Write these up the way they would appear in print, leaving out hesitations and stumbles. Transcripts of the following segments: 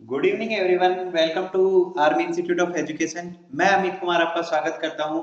Good evening everyone, welcome to Army Institute of Education. मैं अमित कुमार आपका स्वागत करता हूं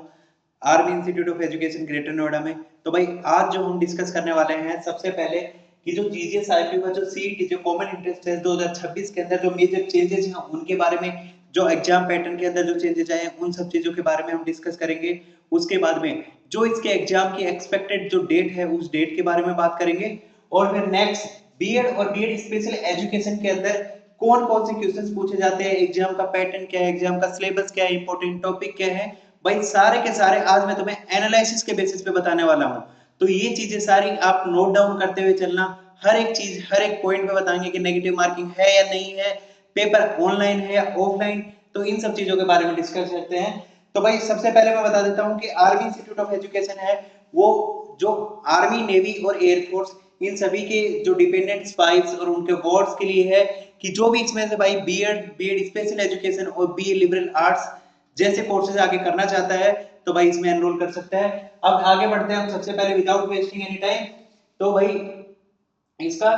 Army Institute of Education Greater Noida में। तो भाई आज जो हम डिस्कस करने वाले हैं, सबसे पहले कि जो जीजीएस आईपीयू का जो सीईटी जो कॉमन इंटरेस्ट टेस्ट 2026 के अंदर जो मेजर चेंजेस हैं उनके बारे में, जो एग्जाम पैटर्न के अंदर जो चेंजेस आए हैं उन सब चीजों के बारे में हम डिस्कस करेंगे। उसके बाद में जो इसके एग्जाम की एक्सपेक्टेड जो डेट है उस डेट के बारे में बात करेंगे। और फिर नेक्स्ट बीएड और बीएड स्पेशल एजुकेशन के अंदर कौन कौन से क्वेश्चंस पूछे जाते हैं, एग्जाम का पैटर्न क्या है, एग्जाम का सिलेबस क्या है, इंपॉर्टेंट टॉपिक क्या है, भाई सारे के सारे आज मैं तुम्हें एनालिसिस के बेसिस पे बताने वाला हूं। तो ये चीजें सारी आप नोट डाउन करते हुए चलना। हर एक चीज हर एक पॉइंट पे बताएंगे कि नेगेटिव मार्किंग है या नहीं है, पेपर ऑनलाइन है या ऑफलाइन। तो इन सब चीजों के बारे में डिस्कस करते हैं। तो भाई सबसे पहले मैं बता देता हूं कि आर्मी इंस्टीट्यूट ऑफ एजुकेशन है वो जो आर्मी, नेवी और एयरफोर्स इन सभी के जो डिपेंडेंट स्पाइस और उनके वार्ड्स के लिए है कि जो भी इसमें से भाई बीएड बीएड स्पेशल एजुकेशन और बीए लिबरल आर्ट्स जैसे कोर्सेज आगे करना चाहता है तो भाई इसमें एनरोल कर सकता है। अब आगे बढ़ते हैं हम सबसे पहले विदाउट वेस्टिंग एनी टाइम। तो भाई इसका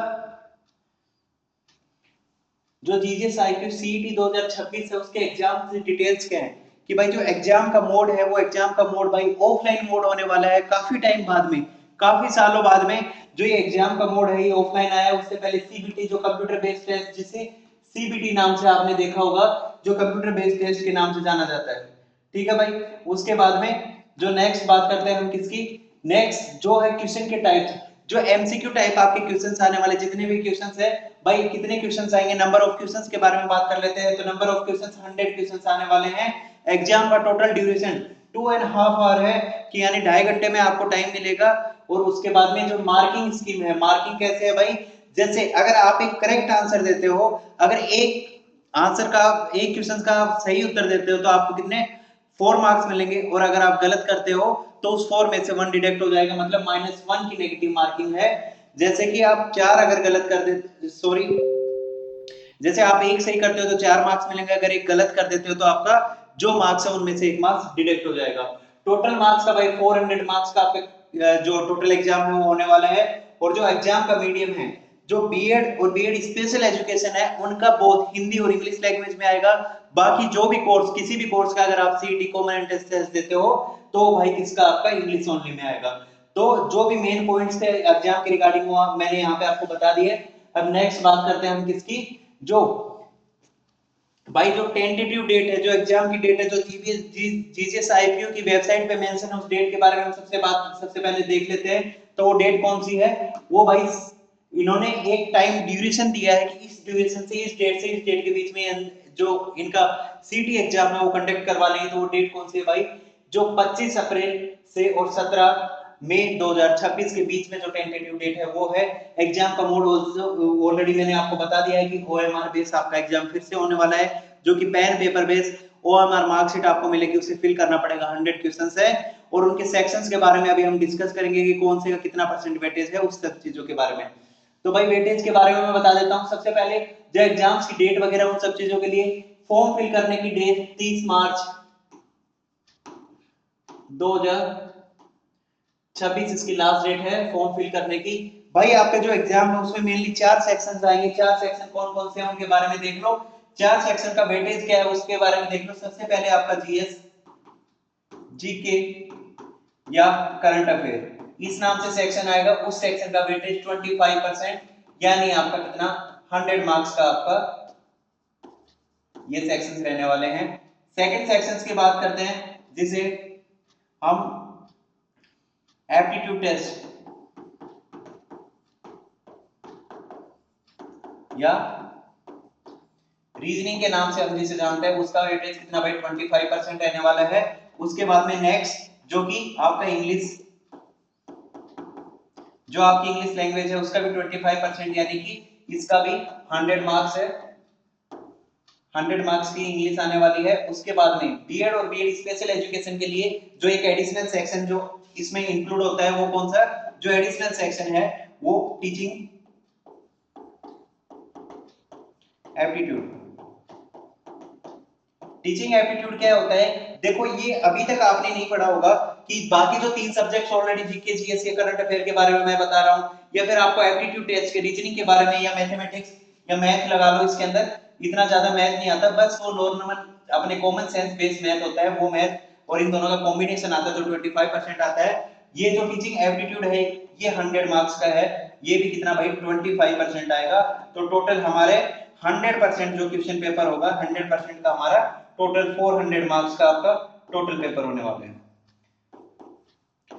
जो जीजीएस आईक्यू सीईटी 2026 है उसके एग्जाम से डिटेल्स क्या है कि भाई जो एग्जाम का मोड है वो एग्जाम का मोड भाई ऑफलाइन मोड होने वाला है। काफी टाइम बाद में, काफी सालों बाद में जो ये एग्जाम का मोड है ये ऑफलाइन आया है। उससे पहले सीबीटी जो कंप्यूटर बेस्ड टेस्ट, जिसे सीबीटी नाम से आपने देखा होगा, जो कंप्यूटर बेस्ड टेस्ट के नाम से जाना जाता है। ठीक है भाई। उसके बाद में जो नेक्स्ट बात करते हैं हम किसकी, नेक्स्ट जो है क्वेश्चन के टाइप्स, जो एमसीक्यू टाइप आपके क्वेश्चंस आने वाले जितने भी क्वेश्चंस है, भाई कितने क्वेश्चंस आएंगे, नंबर ऑफ क्वेश्चंस के बारे में बात कर लेते हैं। तो नंबर ऑफ क्वेश्चंस 100 क्वेश्चंस आने वाले हैं। एग्जाम का टोटल ड्यूरेशन 2.5 आवर है कि यानी 2.5 घंटे में आपको टाइम मिलेगा। और उसके बाद में जो मार्किंग स्कीम है, मार्किंग कैसे है भाई, जैसे अगर आप एक करेक्ट आंसर देते हो, अगर एक आंसर का एक क्वेश्चन का सही उत्तर देते हो तो आपको कितने 4 मार्क्स मिलेंगे। और अगर आप गलत करते हो तो उस 4 में से 1 डिडक्ट हो जाएगा, मतलब -1 की नेगेटिव मार्किंग है। जैसे कि आप 4 अगर गलत कर दे, सॉरी, जैसे आप एक सही करते हो तो 4 मार्क्स मिलेंगे, अगर एक गलत कर देते हो तो आपका जो मार्क्स है उनमें से 1 मार्क्स डिडक्ट हो जाएगा। टोटल मार्क्स का भाई 400 मार्क्स का आपके जो टोटल एग्जाम है वो होने वाला है। और जो एग्जाम का मीडियम है, जो बीएड और बीएड स्पेशल एजुकेशन है उनका बोथ हिंदी और इंग्लिश लैंग्वेज में आएगा। बाकी जो भी कोर्स, किसी भी कोर्स का अगर आप सीईटी कॉमन एंट्रेंस टेस्ट देते हो तो भाई किसका आपका इंग्लिश ओनली में आएगा। तो जो भी मेन पॉइंट्स थे एग्जाम के रिगार्डिंग वो मैंने यहाँ पे आपको बता दिए। अब नेक्स्ट बात करते हैं हम किसकी, जो भाई जो टेंटेटिव डेट है, जो एग्जाम की डेट है, जो जीजीएस आईपीयू की वेबसाइट पे मेंशन है, उस डेट के बारे में हम सबसे पहले देख लेते हैं। तो वो डेट कौन सी है, वो भाई इन्होंने एक टाइम ड्यूरेशन दिया है कि इस ड्यूरेशन से इस डेट के बीच में जो इनका सीटी एग्जाम है वो कंडक्ट करवा लेंगे। तो वो डेट कौन सी है भाई, जो 25 अप्रैल से और 17 मई 2026 के बीच में जो टेंटेटिव डेट है वो है। एग्जाम का मोड ऑलरेडी मैंने आपको बता दिया है कि ओएमआर बेस आपका एग्जाम फिर से होने वाला है, जो कि pen paper base OMR marksheet आपको मिलेगी, उसे फिल करना पड़ेगा। 100 क्वेश्चंस है। और उनके सेक्शंस के बारे में अभी हम डिस्कस करेंगे कि कौन से का कितना परसेंट वेटेज है, उस सब चीजों के बारे में। तो भाई वेटेज के बारे में मैं बता देता हूं। सबसे पहले जो एग्जाम्स की डेट वगैरह उन सब चीजों के लिए, फॉर्म फिल करने की डेट 30 मार्च 2026 इसकी लास्ट डेट है फॉर्म फिल करने की। भाई आपका जो एग्जाम है उसमें मेनली 4 सेक्शंस आएंगे। 4 सेक्शन कौन कौन से हैं उनके बारे में देख लो। 4 सेक्शन का वेटेज क्या है उसके बारे में देख लो। सबसे पहले आपका जीएस, जीके या करंट अफेयर इस नाम से सेक्शन आएगा। उस सेक्शन का वेटेज 25%, यानी आपका कितना 100 मार्क्स का आपका ये सेक्शंस रहने वाले हैं। सेकंड सेक्शंस की बात करते हैं जिसे हम एप्टीट्यूड टेस्ट या रीजनिंग के नाम से हम जिसे जानते हैं, उसका वेटेज कितना भाई 25% रहने वाला है। उसके बाद में नेक्स्ट जो कि आपका इंग्लिश, जो आपकी इंग्लिश लैंग्वेज है उसका भी 25%, यानी कि इसका भी 100 मार्क्स है। 100 मार्क्स की इंग्लिश आने वाली है। उसके बाद में बीएड और बीएड स्पेशल एजुकेशन के लिए जो एक एडिशनल सेक्शन जो इसमें इंक्लूड होता है वो कौन सा, जो एडिशनल सेक्शन है वो टीचिंग एप्टीट्यूड। टीचिंग एप्टीट्यूड क्या होता है, देखो ये अभी तक आपने नहीं पढ़ा होगा कि बाकी जो 3 सब्जेक्ट्स ऑलरेडी जीके जीएस के करंट अफेयर के बारे में मैं बता रहा हूं, या फिर आपको एप्टीट्यूड टेस्ट के रीजनिंग के बारे में या मैथमेटिक्स या मैथ लगा लो इसके अंदर, इतना ज्यादा मैथ नहीं आता, बस वो नॉर्मल अपने कॉमन सेंस बेस्ड मैथ होता है, वो मैथ और इन दोनों का कॉम्बिनेशन आता है जो 25% आता है। ये जो टीचिंग एप्टीट्यूड है ये 100 मार्क्स का है, ये भी कितना भाई 25% आएगा। तो टोटल हमारे 100% जो क्वेश्चन पेपर होगा 100% का हमारा टोटल 400 मार्क्स का आपका टोटल पेपर होने वाला है।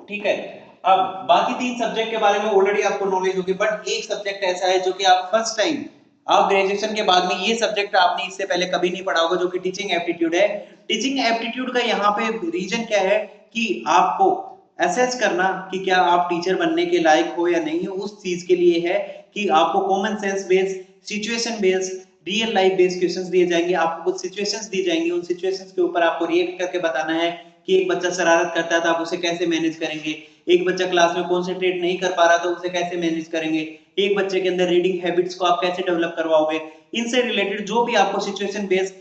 ठीक है, अब बाकी 3 सब्जेक्ट के बारे में ऑलरेडी आपको नॉलेज होगी, बट एक सब्जेक्ट ऐसा है जो कि आप फर्स्ट टाइम आप ग्रेजुएशन के बाद में ये सब्जेक्ट आपने इससे पहले कभी नहीं पढ़ा होगा, जो कि टीचिंग एप्टीट्यूड है। टीचिंग एप्टीट्यूड का यहाँ पे रीजन क्या है कि आपको असेस करना कि क्या आप टीचर बनने के लायक हो या नहीं हो, उस चीज के लिए है कि आपको common sense based, situation based, real life based questions दिए जाएंगे, आपको कुछ सिचुएशंस दी जाएंगी, उन सिचुएशंस के ऊपर आपको रिएक्ट करके बताना है कि एक बच्चा शरारत करता है तो आप उसे कैसे मैनेज करेंगे, एक बच्चा क्लास में कॉन्सेंट्रेट नहीं कर पा रहा तो उसे कैसे मैनेज करेंगे, एक बच्चे के अंदर रीडिंग हैबिट्स को आप कैसे डेवलप करवाओगे, इनसे रिलेटेड जो भी आपको सिचुएशन बेस्ड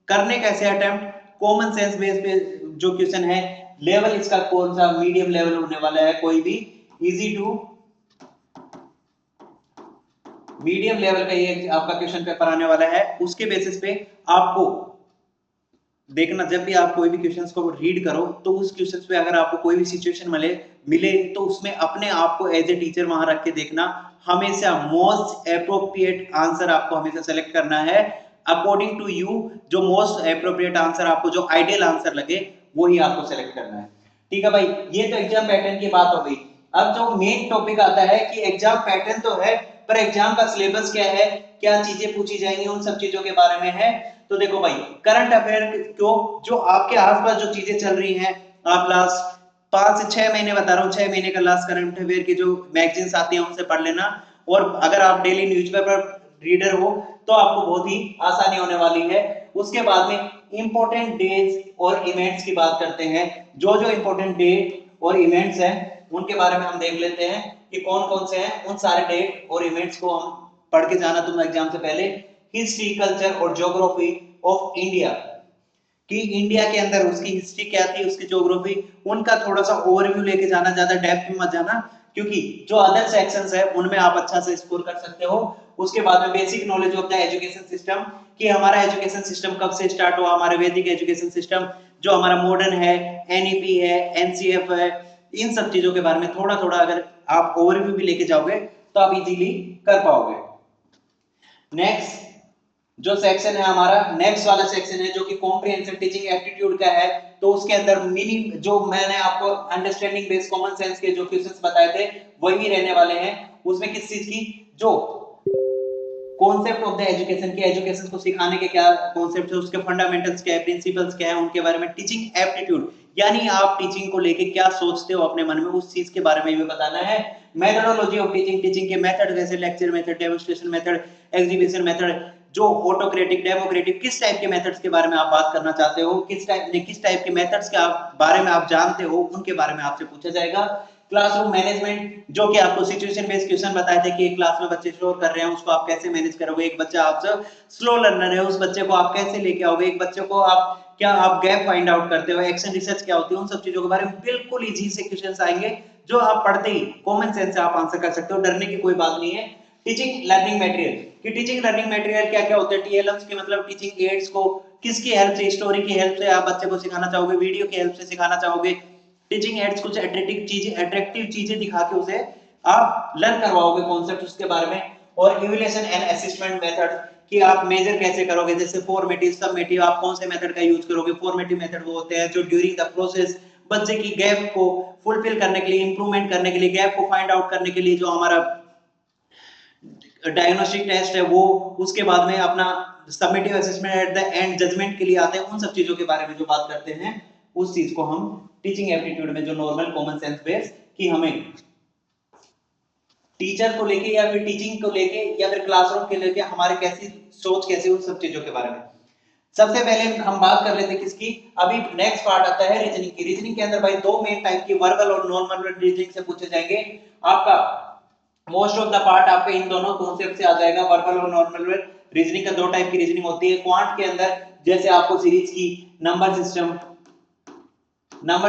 करने कैसे अटेम्प्ट, कॉमन सेंस बेस्ड पे जो क्वेश्चन है, लेवल इसका कौन सा मीडियम लेवल होने वाला है, कोई भी इजी टू मीडियम लेवल का ये आपका क्वेश्चन पेपर आने वाला है। उसके बेसिस पे आपको देखना, जब भी आप कोई भी क्वेश्चंस को रीड करो तो उस क्वेश्चंस पे अगर आपको कोई भी सिचुएशन मिले तो उसमें अपने आप को एज ए टीचर वहां रख के देखना, हमेशा मोस्ट एप्रोप्रिएट आंसर आपको हमेशा सेलेक्ट करना है अकॉर्डिंग टू यू, जो मोस्ट एप्रोप्रिएट आंसर आपको जो आइडियल आंसर लगे वही आपको सेलेक्ट करना है। ठीक है भाई, ये तो एग्जाम पैटर्न की बात हो गई। अब जो मेन टॉपिक आता है कि एग्जाम पैटर्न तो है पर एग्जाम का सिलेबस क्या है, क्या चीजें पूछी जाएंगी, उन सब चीजों के बारे में है। तो देखो भाई, करंट अफेयर को जो आपके आसपास जो चीजें चल रही हैं, आप लास्ट 5 से 6 महीने बता रहा हूँ, 6 महीने का लास्ट करंट अफेयर की जो मैगजीन्स आती हैं उनसे पढ़ लेना, और अगर आप डेली न्यूज़पेपर रीडर हो तो आपको बहुत ही आसानी होने वाली है। उसके बाद में इंपॉर्टेंट डेज और इवेंट्स की बात करते हैं, जो जो इंपॉर्टेंट डेट और इवेंट्स हैं उनके बारे में हम देख लेते हैं कि कौन कौन से हैं। उन सारे डेट और इवेंट्स को हम पढ़ के जाना तुम एग्जाम से पहले। हिस्ट्री, कल्चर और ज्योग्राफी ऑफ इंडिया, कि इंडिया के अंदर उसकी हिस्ट्री क्या थी, उसकी ज्योग्राफी, उनका थोड़ा सा ओवरव्यू लेके जाना, ज्यादा डेप्थ में मत जाना, क्योंकि जो अदर सेक्शंस है उनमें आप अच्छा से स्कोर कर सकते हो। उसके बाद में basic knowledge of the education system, कि हमारा एजुकेशन सिस्टम कब से स्टार्ट हुआ, हमारे वैदिक एजुकेशन सिस्टम जो हमारा मॉडर्न है, एनईपी है, एनसीएफ है, इन सब चीजों के बारे में थोड़ा थोड़ा अगर आप ओवरव्यू भी लेके जाओगे तो आप इजीली कर पाओगे। नेक्स्ट जो सेक्शन है हमारा, नेक्स्ट वाला सेक्शन है जो कि कॉम्प्रिहेंसिव टीचिंग एप्टीट्यूड का है। तो उसके अंदर मिनी जो मैंने आपको अंडरस्टैंडिंग बेस्ड कॉमन सेंस के जो क्वेश्चंस बताए थे वही रहने वाले हैं। उसमें किस चीज की, जो कॉन्सेप्ट ऑफ द एजुकेशन की, एजुकेशन को सिखाने के क्या कॉन्सेप्ट है, उसके फंडामेंटल्स क्या है, प्रिंसिपल्स क्या है, उनके बारे में, टीचिंग एप्टीट्यूड यानी आप टीचिंग को लेके क्या सोचते हो अपने मन में, उस चीज के बारे में भी बताना है। मेथोडोलॉजी ऑफ टीचिंग, टीचिंग के मेथड जैसे lecture method, demonstration method, exhibition method, जो ऑटोक्रेटिक, डेमोक्रेटिक, किस टाइप के मेथड्स के बारे में आप बात करना चाहते हो, किस टाइप के मेथड्स के आप बारे में आप जानते हो, उनके बारे में आपसे पूछा जाएगा। क्लासरूम मैनेजमेंट, जो कि आपको सिचुएशन बेस्ड क्वेश्चन बताए थे कि एक क्लास में बच्चे शोर कर रहे हैं, उसको आप कैसे मैनेज करोगे, एक बच्चा आपसे स्लो लर्नर है, उस बच्चे को आप कैसे लेके आओगे, एक बच्चे को आप क्या आप गैप फाइंड आउट करते हो, एक्शन रिसर्च क्या होती है, उन सब चीजों के बारे में बिल्कुल इजी से क्वेश्चंस आएंगे जो आप पढ़ते ही कॉमन सेंस से आप आंसर कर सकते हो, डरने की कोई बात नहीं है। टीचिंग लर्निंग मटेरियल, कि टीचिंग लर्निंग मटेरियल क्या क्या होते हैं, टीएलएम्स के मतलब टीचिंग एड्स को किसकी हेल्प से, स्टोरी की हेल्प से आप बच्चे को सिखाना चाहोगे, वीडियो की हेल्प से सिखाना चाहोगे, टीचिंग एड्स कुछ अट्रैक्टिव चीजें दिखा के उसे आप लर्न करवाओगे कॉन्सेप्ट उसके बारे में। और इवैल्यूएशन एंड असेसमेंट मेथड, कि आप मेजर कैसे करोगे, जैसे फॉर्मेटिव, सबमेटिव, आप कौन से मेथड का यूज करोगे। फॉर्मेटिव मेथड वो होते हैं जो ड्यूरिंग द प्रोसेस बच्चे की गैप को फुलफिल करने के लिए, इंप्रूवमेंट करने के लिए, गैप को फाइंड आउट करने के लिए जो हमारा डायग्नोस्टिक टेस्ट है वो, उसके बाद में अपना summative assessment at the end judgement के लिए आते हैं, उन सब चीजों के बारे में जो बात करते हैं उस चीज को हम टीचिंग एप्टीट्यूड में जो नॉर्मल कॉमन सेंस बेस, कि हमें टीचर को लेके या फिर टीचिंग को लेके या फिर क्लासरूम के लेके हमारे कैसी सोच कैसी, उन सब चीजों के बारे में। सबसे पहले हम बात कर लेते हैं किसकी, अभी नेक्स्ट पार्ट आता है रीजनिंग की। रीजनिंग के अंदर भाई दो मेन टाइप की वर्बल और नॉन वर्बल रीजनिंग से पूछे जाएंगे। आपका मोस्ट ऑफ द पार्ट आपके इन दोनों कॉन्सेप्ट से आ जाएगा, वर्बल और नॉन वर्बल रीजनिंग का। दो टाइप की रीजनिंग होती है क्वांट के अंदर, जैसे आपको सीरीज की नंबर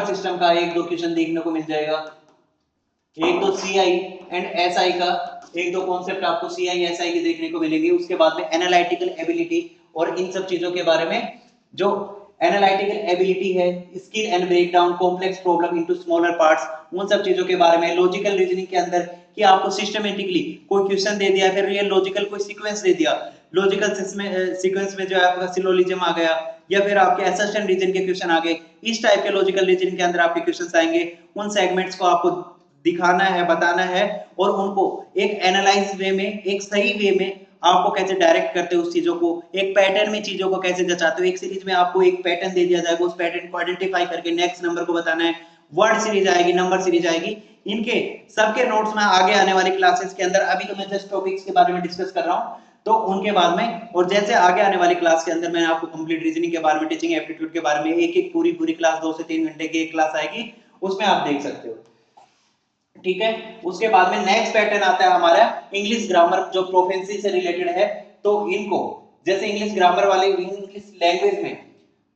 सिस्टम का एक दो क्वेश्चन देखने को मिल जाएगा, एक दो सीआई एंड एसआई का एक दो कॉन्सेप्ट आपको सीआई एसआई के देखने को मिलेंगे। उसके बाद में एनालिटिकल एबिलिटी और इन सब चीजों के बारे में, जो एनालिटिकल एबिलिटी है, skill and breakdown complex problem into smaller parts, उन सब चीजों के बारे में। लॉजिकल रीजनिंग के अंदर कि आपको सिस्टमेटिकली कोई क्वेश्चन दे दिया, फिर ये लॉजिकल कोई सीक्वेंस दे दिया, लॉजिकल सीक्वेंस में जो है आपका सिलोजिज्म आ गया, या फिर आपके असर्शन रीजन के क्वेश्चन आ गए, इस टाइप के लॉजिकल रीजन के अंदर आपके क्वेश्चंस आएंगे। उन सेगमेंट्स को आपको दिखाना है, बताना है, और उनको एक एनालाइज वे में, एक सही वे में आपको कैसे डायरेक्ट करते हो उस चीजों को, एक पैटर्न में चीजों को कैसे जचाते हो। एक सीरीज में आपको एक पैटर्न दे दिया जाएगा, उस पैटर्न को आइडेंटिफाई करके नेक्स्ट नंबर को बताना है। वर्ड सीरीज आएगी, नंबर सीरीज आएगी, इनके सबके नोट्स में आगे आने वाली क्लासेस के अंदर, अभी तो मैं जस्ट टॉपिक्स के बारे में डिस्कस कर रहा हूं, तो उनके बाद में, और जैसे आगे आने वाली क्लास के अंदर मैं आपको कंप्लीट रीजनिंग के बारे में, टीचिंग एप्टीट्यूड के बारे में, एक एक पूरी क्लास 2 से 3 घंटे की एक क्लास आएगी, उसमें आप देख सकते हो। ठीक है, उसके बाद में नेक्स्ट पैटर्न आता है हमारा इंग्लिश ग्रामर, जो प्रोफेंसी से रिलेटेड है। तो इनको जैसे इंग्लिश ग्रामर वाले, इंग्लिश लैंग्वेज में,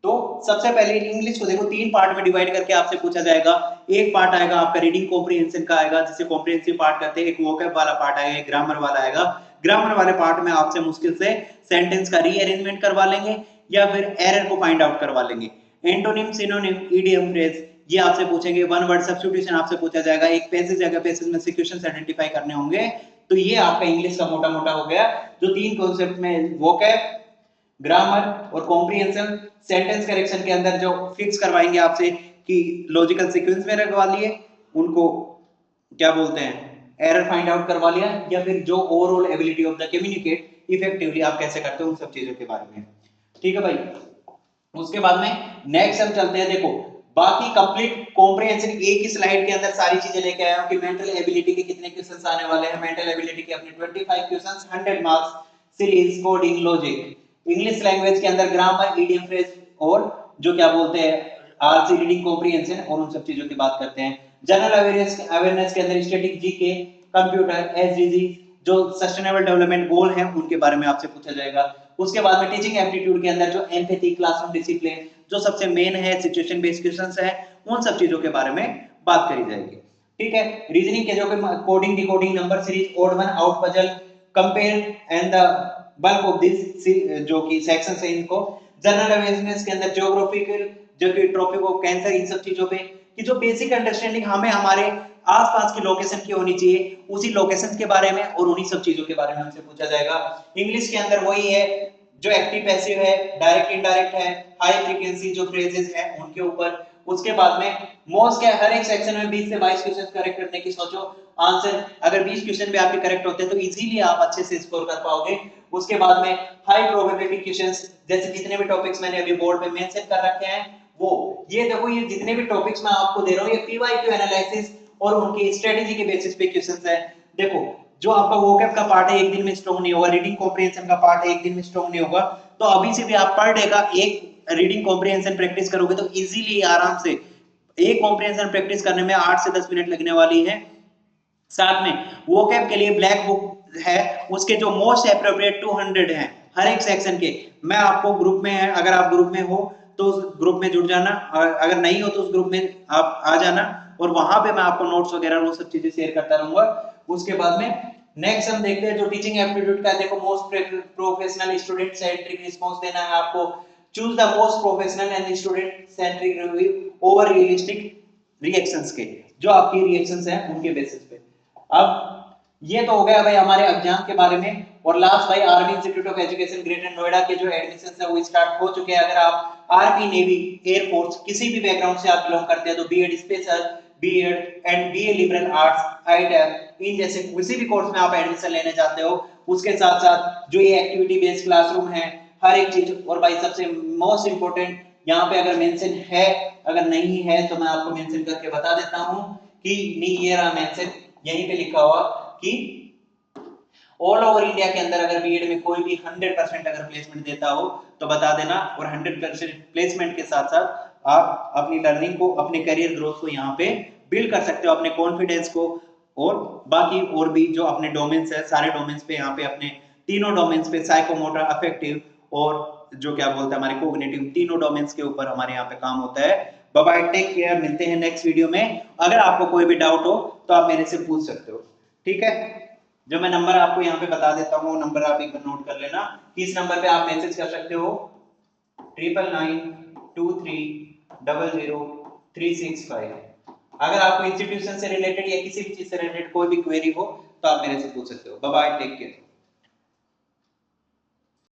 तो सबसे पहले इंग्लिश को देखो 3 पार्ट में डिवाइड करके आपसे पूछा जाएगा। एक पार्ट आएगा आपका रीडिंग कॉम्प्रिहेंशन का आएगा, जिसे कॉम्प्रिहेंसिव पार्ट कहते हैं। एक वोकैब वाला पार्ट आएगा, एक ग्रामर वाला आएगा। ग्रामर वाले पार्ट में आपसे मुश्किल से सेंटेंस का रीअरेंजमेंट करवा लेंगे या फिर एरर को फाइंड आउट करवा लेंगे। एंटोनिम, सिनोनिम, इडियम, फ्रेज, ये आपसे पूछेंगे। वन वर्ड सब्स्टिट्यूशन आपसे पूछा जाएगा, एक पैसेज अगर पैसेज में से क्वेश्चंस आइडेंटिफाई करने होंगे। तो ये आपका इंग्लिश का मोटा मोटा हो गया, जो 3 कॉन्सेप्ट में वोकैब, ग्रामर और कॉम्प्रिहेंशन। सेंटेंस करेक्शन के अंदर जो फिक्स करवाएंगे आपसे कि लॉजिकल सीक्वेंस में रखवा लिए, उनको क्या बोलते हैं, एरर फाइंड आउट करवा लिया, या फिर जो overall ability of the communicate effectively आप कैसे करते हो, उन सब चीजों के बारे में। ठीक है भाई, उसके बाद में नेक्स्ट हम चलते हैं। देखो बाकी कंप्लीट कॉम्प्रिहेंशन एक ही स्लाइड के अंदर सारी चीजें लेके आया हूं कि मेंटल एबिलिटी के कितने क्वेश्चंस आने वाले हैं। मेंटल एबिलिटी के अपने 25 questions, 100 marks, series, coding, logic. English language के अंदर ग्रामर, इडियम, फ्रेज और जो क्या बोलते हैं आरसी, रीडिंग कॉम्प्रिहेंशन, और उन सब चीजों की बात करते हैं। जनरल अवेयरनेस के अंदर स्टैटिक, जीके, कंप्यूटर, एसडीजी, जो सस्टेनेबल डेवलपमेंट गोल हैं उनके बारे में आपसे पूछा जाएगा। उसके बाद में टीचिंग एप्टीट्यूड के अंदर जो एम्पैथी, क्लासरूम डिसिप्लिन, जो सबसे मेन है, सिचुएशन बेस्ड क्वेश्चंस है, उन सब चीजों के बारे में बात करी जाएगी। ठीक है, रीजनिंग के जो coding, decoding, number series, odd one, out puzzle, compare and the bulk of this जो कि सेक्शंस है इनको। जनरल अवेयरनेस के अंदर ज्योग्राफिकल, जो कि ट्रॉपिक ऑफ कैंसर, इन सब चीजों पे कि जो बेसिक अंडरस्टैंडिंग हमें हमारे आसपास की लोकेशन की होनी चाहिए, उसी लोकेशन के बारे में और उन्हीं सब चीजों के बारे में हमसे पूछा जाएगा। इंग्लिश के अंदर वही है, जो एक्टिव पैसिव है, डायरेक्ट इनडायरेक्ट है, हाई फ्रीक्वेंसी जो फ्रेजेस हैं उनके ऊपर। उसके बाद में मोस्ट के हर एक सेक्शन में 20 से 22 क्वेश्चन करेक्ट करने की सोचो। आंसर अगर 20 क्वेश्चन भी आपके करेक्ट होते हैं तो इजीली आप अच्छे से स्कोर कर पाओगे। उसके बाद में हाई प्रोबेबिलिटी क्वेश्चंस, जैसे जितने भी टॉपिक्स मैंने अभी बोर्ड पे मेंशन कर रखे हैं, वो ये देखो, ये जितने भी टॉपिक्स मैं आपको दे रहा हूं, ये पीवाईक्यू एनालिसिस और उनकी स्ट्रेटजी के बेसिस पे क्वेश्चंस है। देखो जो आपका वोकैब का पार्ट है एक दिन में स्ट्रांग नहीं होगा, रीडिंग कॉम्प्रिहेंशन का पार्ट है एक दिन में स्ट्रांग नहीं होगा, तो अभी से भी आप पर डे का एक रीडिंग कॉम्प्रिहेंशन प्रैक्टिस करोगे तो इजीली आराम से एक कॉम्प्रिहेंशन प्रैक्टिस करने में 8 से 10 मिनट लगने वाली है। साथ में वोकैब के लिए ब्लैक बुक है, उसके जो मोस्ट एप्रोप्रिएट 200 हैं हर एक सेक्शन के। मैं आपको ग्रुप में है, अगर आप ग्रुप में हो तो उस ग्रुप में जुड़ जाना, अगर नहीं हो तो उस ग्रुप में आप आ जाना, और वहां पे मैं आपको नोट्स वगैरह वो सब चीजें शेयर करता रहूंगा। उसके बाद में नेक्स्ट हम देखते हैं जो टीचिंग एप्टीट्यूड का। देखो most professional student centric response देना है आपको। Choose the most professional and student centric review over realistic reactions के, जो आपकी रिएक्शंस हैं उनके बेसिस पे। अब ये तो हो गया भाई हमारे एग्जाम के बारे में। और लास्ट भाई army Institute of Education Greater Noida के जो एडमिशंस है वो स्टार्ट हो चुके हैं। अगर आप आर्मी, नेवी, एयरफोर्स किसी भी बैकग्राउंड से आप बिलोंग करते हैं तो BEd special, BEd and BA liberal arts, ITech, इन जैसे किसी भी कोर्स में आप एडमिशन लेने चाहते हो, उसके साथ साथ जो ये एक्टिविटी बेस्ड क्लासरूम है, हर एक चीज। और भाई सबसे मोस्ट इंपोर्टेंट यहाँ पे अगर मेंशन है, अगर नहीं है तो मैं आपको मेंशन करके बता देता हूँ कि नहीं, ये रहा मेंशन, यहीं पे लिखा हुआ कि ऑल ओवर इंडिया के अंदर अगर बीएड में कोई भी 100% अगर प्लेसमेंट देता हो तो बता देना। और 100% प्लेसमेंट के साथ साथ आप अपनी लर्निंग को, अपने करियर ग्रोथ को यहाँ पे बिल्ड कर सकते हो, अपने कॉन्फिडेंस को, और बाकी और भी जो अपने डोमेन्स है, सारे डोमेन्स पे यहाँ पे अपने तीनों डोमेन्स पे, साइकोमोटर, अफेक्टिव और जो क्या बोलते हैं हमारे कोग्निटिव, तीनों डोमेन्स के ऊपर हमारे यहाँ पे काम होता है। बाय बाय, टेक केयर, मिलते हैं नेक्स्ट वीडियो में। अगर आपको कोई भी डाउट हो तो आप मेरे से पूछ सकते हो। ठीक है, जो मैं नंबर आपको यहाँ पे बता देता हूँ वो नंबर आप एक बार नोट कर लेना कि इस नंबर पे आप मैसेज कर सकते हो 9993000365। अगर आपको इंस्टीट्यूशन से रिलेटेड या किसी भी चीज से रिलेटेड कोई भी क्वेरी हो तो आप मेरे से पूछ सकते हो। Bye bye, take care.